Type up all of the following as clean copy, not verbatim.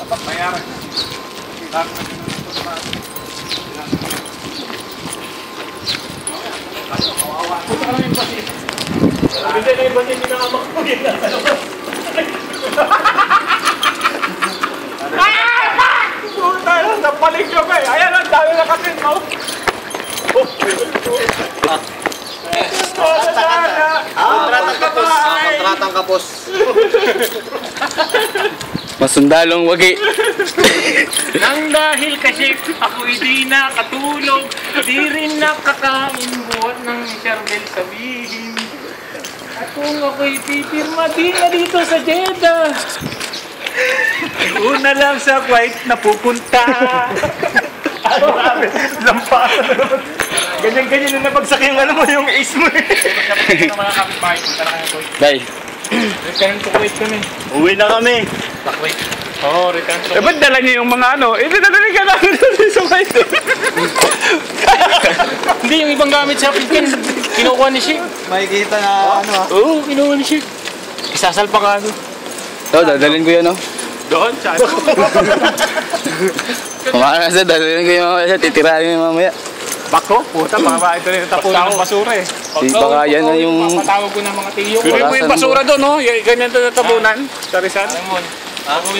Mayroon. Punta ka lang yung basit. Hindi na yung basit, hindi na nga makapagin na. Puta na, napalig nyo ba eh. Ayan, ang dami na kapit mo. Kontratang kapos. Masundalong wagi. Nang dahil kasi ako'y di nakatulog, di rin nakakain buhat ng Charbel sabihin. At kung ako'y pipirma di na dito sa Jeddah, una lang sa Kuwait na pupunta. Lampas. Ganyan-ganyan na nabagsak yung ano mo, yung ace mo eh. Day. Return to Kuwait kami. Uwi na kami. Sa Kuwait. Oo, return to Eh, ba't dala niyo yung mga ano? Eh, dadali ka namin sa Kuwait. Hindi, yung ibang gamit sa Philippines, kinukuha ni Sheik. Makikita na ano ah. Oo, kinukuha ni Sheik. Isasalpa ka ano. So, dadalhin ko yun, no? Doon, saan? Kumakas na, dadalhin ko yung mamaya. Titirahin yung mamaya. Bako, puta, baka ito rin tapunan ng basura eh. Di baka yan na yung... Papatawag ko ng mga tiyo ko. Wala Mo yung saan basura doon, no? Ganyan ito natabunan. Sa Rizal. Alam mo,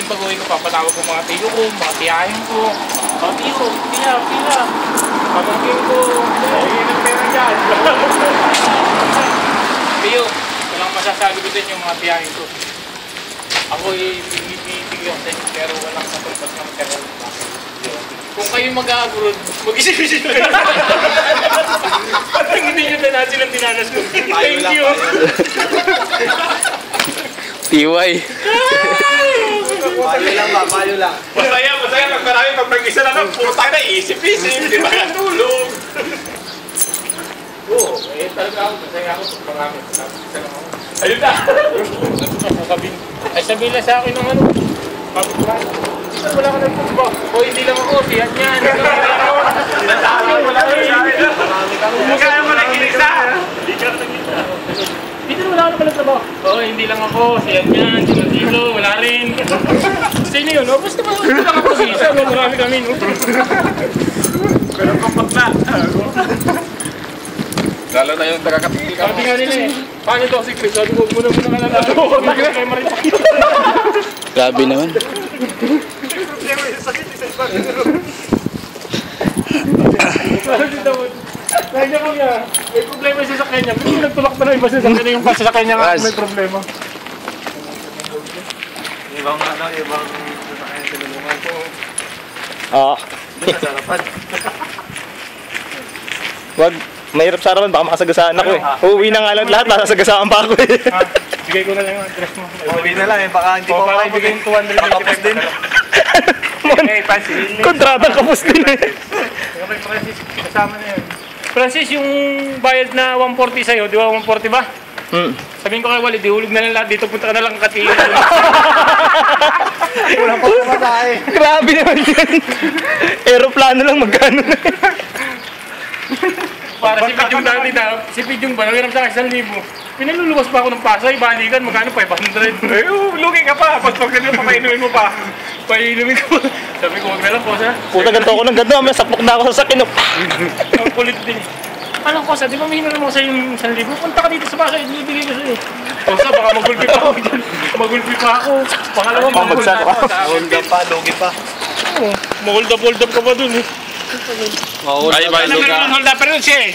pag-uwi ko, papatawag ko mga tiyo ko, mga tiyahin ko. Oh, tiyo, tiya. Pamangkin ko. Ayun ang pera dyan. Tiyo, walang masasabi ko din yung mga tiyahin ko. Ako'y bibigyan ko sa inyo, pero walang matulpas ng pera. Kung kayo mag-a-abroad, mag-isip-isip kayo. Parang hindi nyo na natin ang dinanas ko. Thank you. Tiway. Payo lang ba? Payo lang. Masaya. Pag marami, pag mag-isa lang, puro tayo na isip-isip. Di ba? Tulog. Oo, eh talaga ako. Masaya ako pag marami. Isa lang ako. Ayun na. Ay sabihin lang sa akin ng ano. Kapit-bahay. Wala ka nagpumba. O hindi lang ako. Siyan yan. Wala ka sa akin. Hindi kaya mo nakinig sa akin. Dito wala ka na pala trabaho. Oo, hindi lang ako. Siyan yan. Dito, wala rin. Sino yun? O, basta lang ako isa. Marami kami, no? Pero kapat na. Lalo na yung taga-kapil ka. Sabi nga nila eh. Paano ito si Chris? Sabi ko, muna ka na lang. Oo, kay Marita. Grabe naman. Kaya niya ko niya, may problema siya sa kanya. Pero nagtulak pa na iba siya sa kanya yung pasa sa kanya nga may problema. Ibang ano, ibang sasakyan tinulungan ko. Oo. Hindi masarapan. Wag, mahirap sa harapan, baka makasagasaan ako eh. Uuwi na nga lang lahat, masasagasaan pa ako eh. Bigay ko na lang yung address mo. Uwi na lang eh, baka hindi pa Baka ibigay yung 200 makapos din. Kontratang kapos din eh. Okay, Francis, kasama na yun. Francis, yung bayad na 140 sa'yo, di ba 140 ba? Sabihin ko kay Wally, di hulog na lang lahat dito, punta ka na lang Katiyo. Wala pa pumatay. Grabe naman yan. Aeroplano lang magkano na. Para si Pidyong dati na, si Pidyong ba, nagharap sa akin 1,000. Pinaluluwas pa ako ng Pasay, balikan, magkano 500. Eh, lugi ka pa. Pag ganyan, papainumin mo pa. Painumin ko. Sabi ko, wag na lang po sa. Puta ganito ako ng ganito, may sapok na ako sa sakin. Ang kulit din. Anong kosa, di ba may hinanong mo sa yung 1,000? Punta ka dito sa Pasay, ibigay ko sa'yo. Kosa, baka magulpi pa ako dyan. Magulpi pa ako. Pangalawa, Pamagsak magulpi ako. pa. Hold up pa, lugi pa. Hold up ka pa dun eh. Ay, ba, Ano meron ng hold up rin siya eh.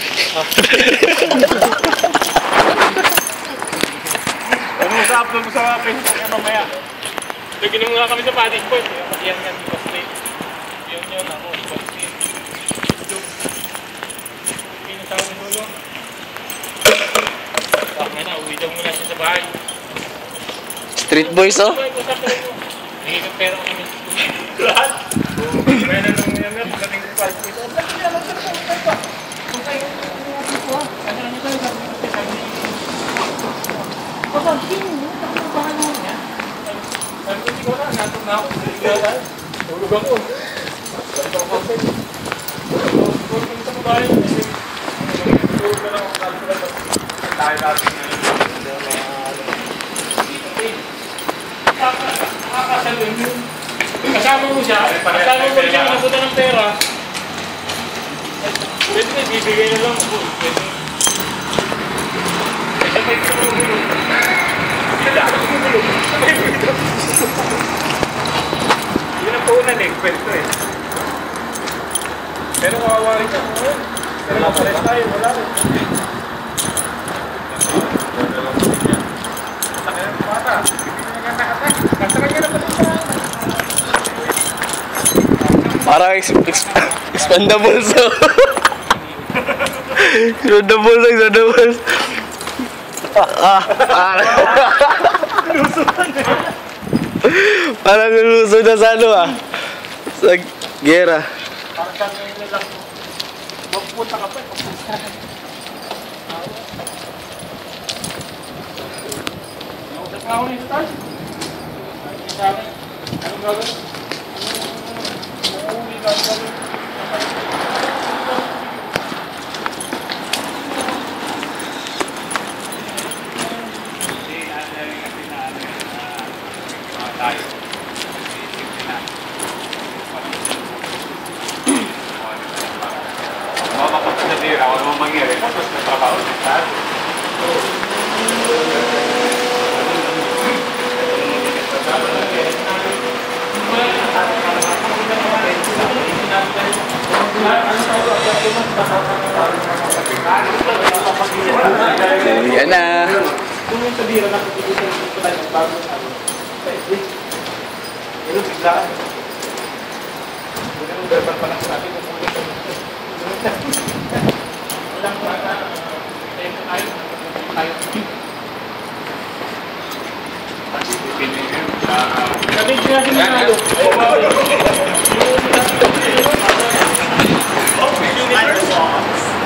Ano mo sa upload mo sa Facebook kaya mamaya? Lagyan mo nga kami sa Paddy's Point. Yan, basta yun ako. Pinatawag mo yun. Bakit na, uwi daw muna siya sa bahay. Street boys, oh. Hindi ka pera kami. Lahat? Kaya na nung yan, pagdating ko pa. Tulog ako. Kasi kasama mo siya, kasama mo siya nakuta ng pera. Pwede na, bibigay na lang ako. Pwede. Pwede may kumulong. Wala, kumulong. Yun ang paunan eh, kwento eh. Pero kawawa rin siya. Pero mapalit tayo, wala rin. Parang expandables. Expandables. Parang lulusog na sa ano ah. Sa gera. Parang kami na lang. Magpunta ka pa. Nausap nga ako nito tayo. Anong gagawin? Uuwi ka gagawin. Ako naman mangyari, tapos na trabaho na tayo. Yan na. Kung yung sabira na pagkikitin ng tayo ng bago sa ano, sa SD. Pero biglaan. Kung verbal pa lang sabi kung muna sa mga. Walang bata. Tayo. Sabi ko natin na nalo.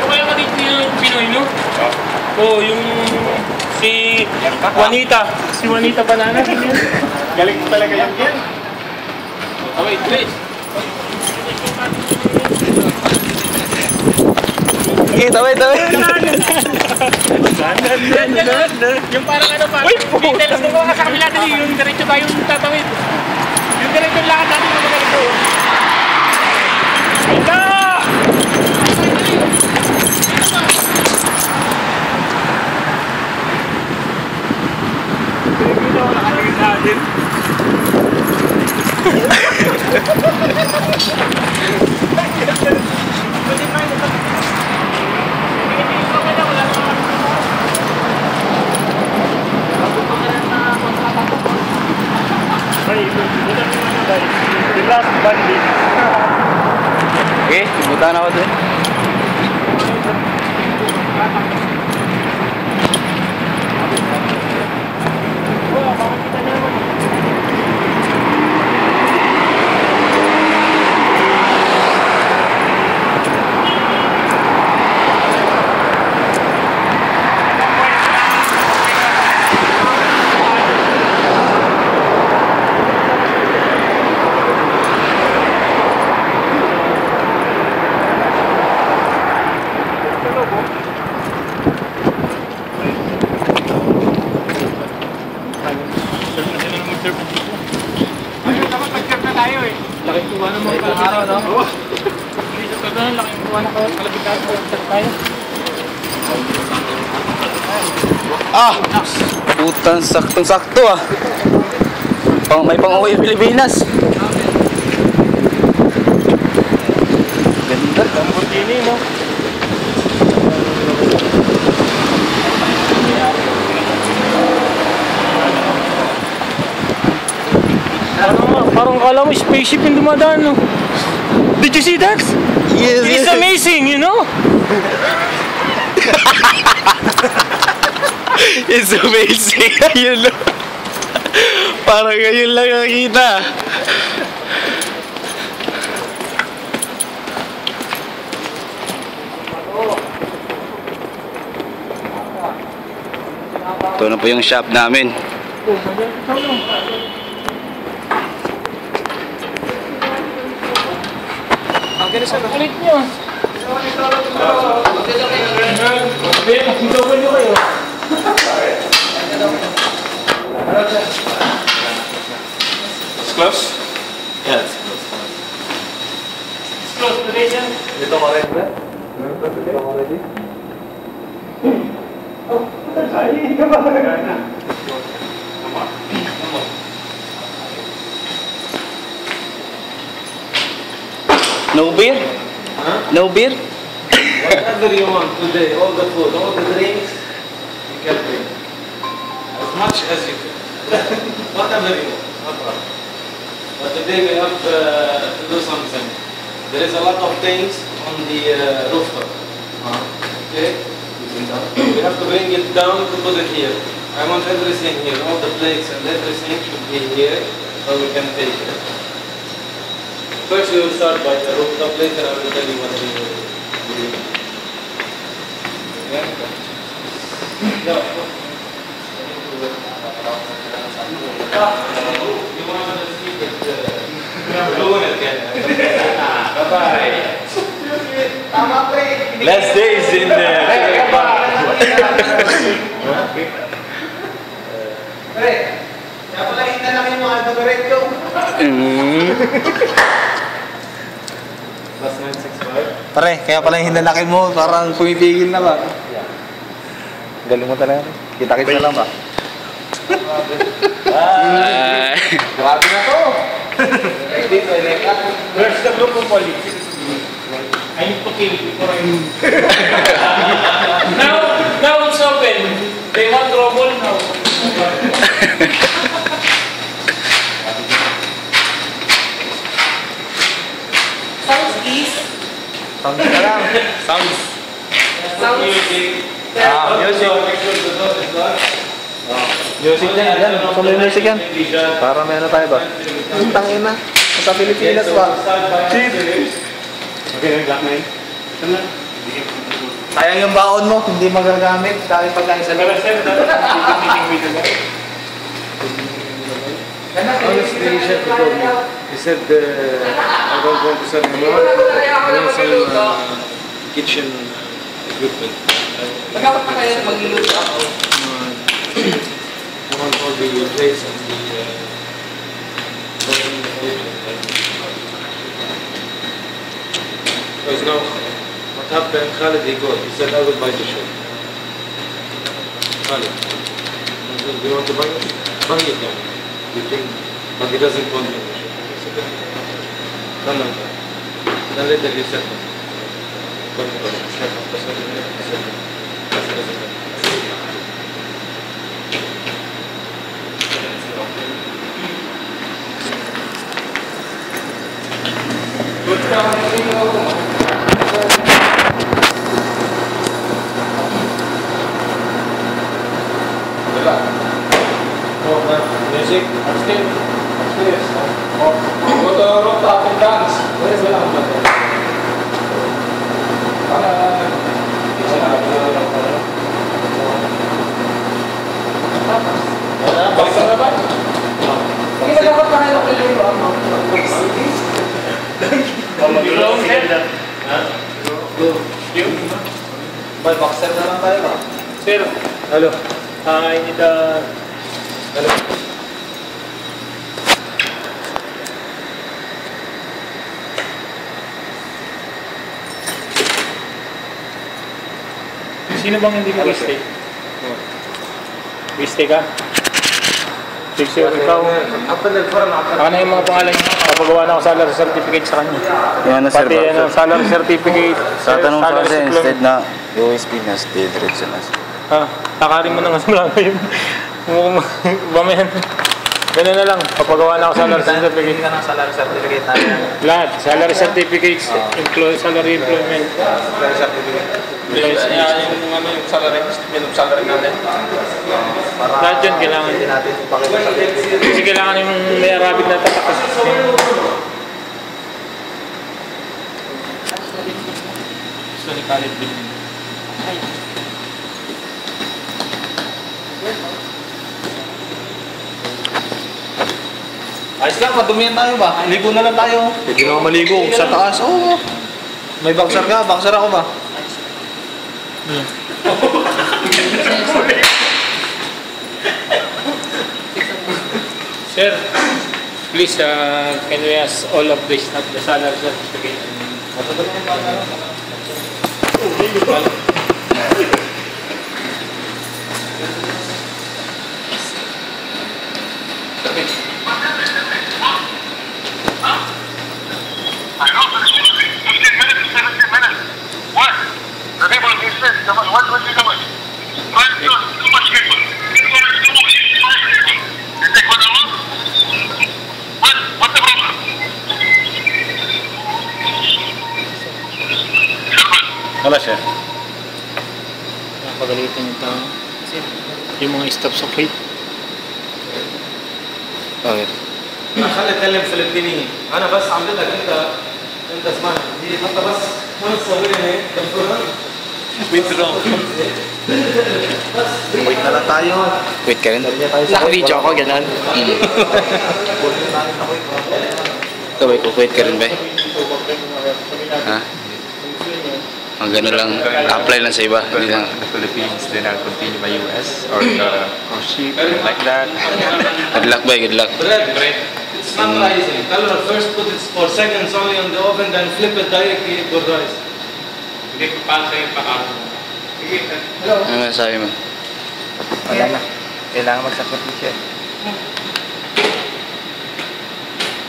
Kaya ka dito yung Pinoy, no? Oo, yung si Juanita. Si Juanita Banana. Galing mo talaga yan. Oh, wait, please. Wait. Yung parang ano pa, details ng mga sa kabila dali, yung diretso tayong tatawid. Yung diretso lakad natin yung diretso. Ito! Ito, nakatingin natin. The last bandit. Okay, ibutan ako dun. Laking kuha ng mga araw, no? Dito ka doon, laking kuha na kalabitan ko. Tayo. Ah! Putang saktong-sakto ah. May pang-uwi Pilipinas. Ganda. Lamborghini, no? Parang kala mo spaceship yung dumadaan, no? Did you see that? Yes, It's amazing, you know? It's amazing. Ayun lang. Parang ngayon lang nakita. Ito na po yung shop namin. Ang ganda sa kulit nyo. Double nyo kayo. It's close? Yes. Close to this yan. Dito ka rin ba? Dito ka ready? No beer? Huh? No beer? Whatever you want today, all the food, all the drinks, you can bring. As much as you can. Whatever you want, no problem. But today we have to do something. There is a lot of things on the rooftop. Okay? We have to bring it down to put it here. I want everything here, all the plates and everything should be here so we can take it. First we will start by the rooftop, later I will tell you what we will do. Yeah? No. You want to see that blue again. Bye-bye. Last days in Kaya pala hinta lang yung mga algoritmo. Plus 965. Pare, kaya pala yung hinanakit mo, parang pumipigil na ba? Galing mo talaga. Kita-kita na lang ba? Grabe na to! Where's the group of police? I need to kill before I move. Now it's open. They want trouble now. Sounds please. Sounds ka lang. Sounds. Music. Music. Make sure the door is locked. Music na yan. Gusto mo yung music yan? Para may ano tayo ba? Tangin na. Sa Pilipinas ba? Okay, black nine. Sayang yung baon mo, hindi magagamit. Dahil pagkain sa Pero loob. sir, meeting with the guy. Honestly, Chef told me. He said, I don't want to sell anymore. I want some kitchen equipment. Magkakot pa kayo mag-iluto ako. I want all the plates and the bottom of the kitchen. Because now, what happened, Khalid, he got, he said, I will buy the show. Khalid. I said, do you want to buy it? Buy it now. You think, but he doesn't want the show. He said, no. Then later he said, no. Music upstairs. Go to rooftop and dance. Where is the lamp? Basta na ba? Hindi na dapat kayo nakiluto ako. May boxer na lang tayo ba? Sir, Hello. I need a... Hello. Sino bang hindi mo stay? Stay ka? Fix yun, ikaw. Baka na yung mga pangalan niya. Papagawa na ako salary certificate sa kanya. Yan na sir. Pati ano, salary certificate. Sa tanong salary sa kasi supplement. instead na USB na stay diretso na. Ha? Takarin mo na nga sa mga yun. Bamayan. Ganun na lang. Papagawa na ako salary certificate. Hindi ka ng salary certificate natin. Lahat. Salary certificates, salary employment. Salary certificate. Yung salary, minimum salary natin. Lahat yun kailangan. Hindi natin ipakita sa Kasi kailangan yung may Arabic na tatak. Gusto ni Khalid din. Ayos lang, madumihan tayo ba? Ligo na lang tayo. Pwede naman maligo sa taas. Oo. May boxer ka, boxer ako ba? Sir, Please, can we ask all of the staff the salary certificate? What? The people in this come on, what was he doing? Too much people. You take one along? What's the problem? Wala siya. Napagalitan yung tao. Yung mga staff sa plate. Okay. خلي اتكلم فلبيني انا بس عامل لك انت اسمعني دي انت بس وانا تصوري هيك Wait na lang tayo. Wait ka rin. Naka-video ako, gano'n. Ikaw, wait ka rin ba? Ha? Ang gano'n lang. Apply lang sa iba. Hindi lang. The Philippines, then I'll continue my US or the cruise ship, like that. Good luck, boy. Good luck. It's not rising. Tell her first put it for seconds only on the oven, then flip it directly, it will rise. Hindi ko pa sa'yo pakalo. Sige. Ano masasabi mo? Wala na. Kailangan magsakripisyo.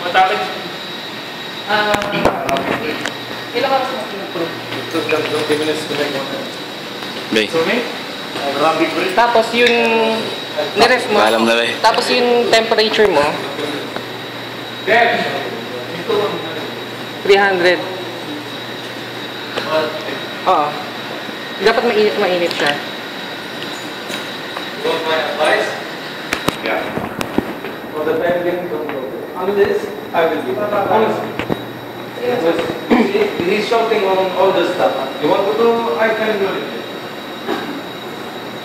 Matapit. Ilang oras mo pinag-prove? It took them 20 minutes to make one. Bay. Tapos yung niref mo. Alam na ba eh. Tapos yung temperature mo. 300. Oo. Dapat mainit siya. You want my advice? Yeah. For the time being, don't go there. On this, I will give. Honestly. Because he's shouting on all the stuff. You want to do, I can do it.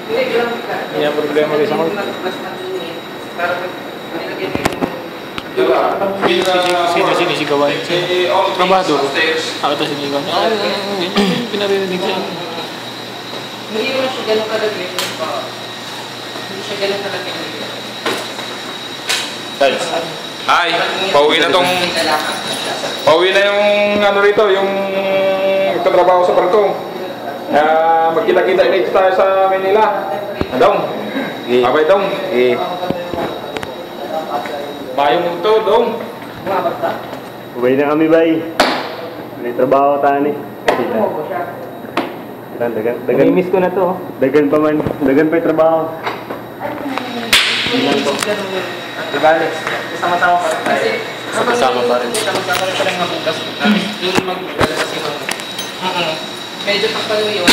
Hindi, ganun ka. Yan problema rin sa mga. Mas mainit. Para nilagyan mo yung... Sino sinisigawan? Trabado. Ako ito sinisigawan. Pinarinig siya. Hindi naman siya ganun kalagay. Hindi siya ganun kalagay. Guys. Hi! Pauwi na yung ano rito, yung nagtatrabaho sa Partong. Magkita-kita next tayo sa Manila. Dong. Abay dong. Mayong ito, dong. Uwi na kami, bay. May trabaho tayo ni. Dagan. Namimiss ko na to. Dagan pa yung trabaho. Ibalik. Sama-sama pa rin tayo. Sama pa rin. Sama-sama rin pa rin mabukas. Yung mag-gala sa sino. Medyo pagpalo yun.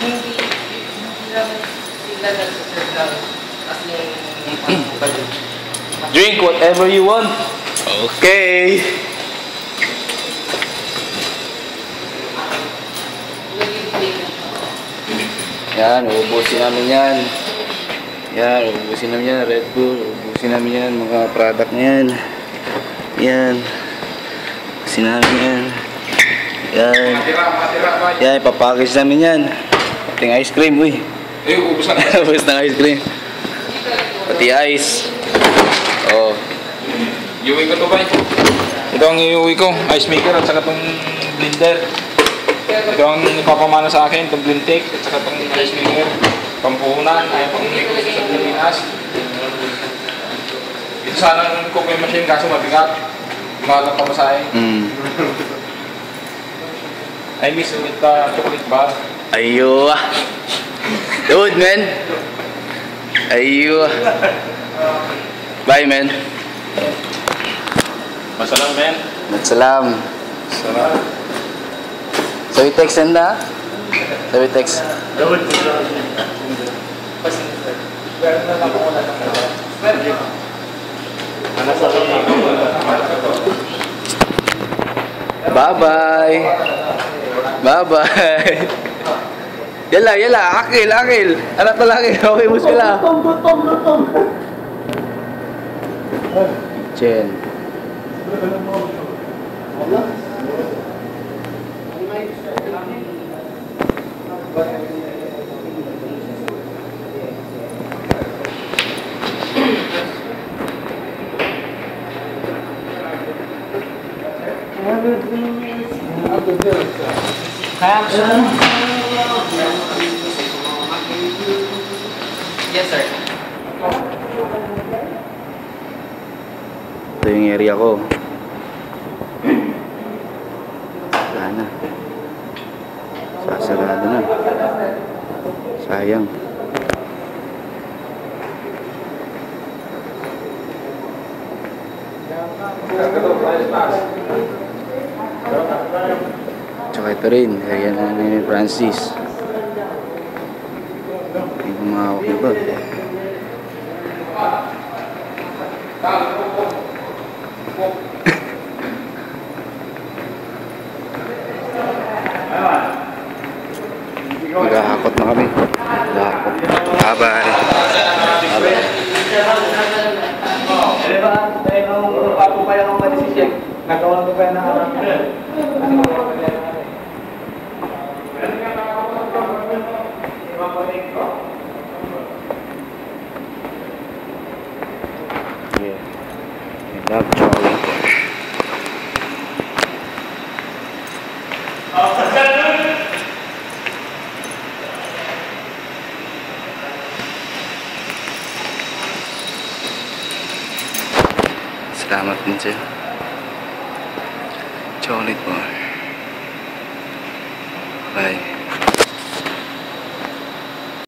Hindi naman sila nagsaserve lang. As yung pagpalo. Drink whatever you want. Okay. Yan, ubusin namin yan. Yan, ubusin namin yan. Red Bull, ubusin namin yan. Mga product na yan. Yan. Ubusin namin yan. Yan. Yan, ipapackage namin yan. Pating ice cream, uy. Ubus na. Ubus ng ice cream. Pati ice. Oh. Iuwi ko to ba? Ito ang iuwi ko. Ice maker at saka itong blender. Ito ang ipapamana sa akin. Itong blintake at saka itong ice maker. Pampuhunan. Ayaw pang maker sa Pilipinas. Ito sana ang coffee machine kaso mabigat. Mahal ang pamasahe. I miss with the chocolate bar. Ayo. Dude, man. Ayo. Bye, man. Masalam, man. Salam. So we text na. So we text. Bye-bye. Bye-bye. Yala, akil. Anak na laki. Okay mo sila. Chen. Yes, sir. Ito yung area ko. Wala na. Sasarado na. Sayang. Tsaka ito rin, area na ni Francis. Hindi ko mahawak na ba? Maghahakot na kami. Maghahakot. Bye-bye. Yeah. I love Charlie. Salamat din sa'yo. Charlie po. Bye.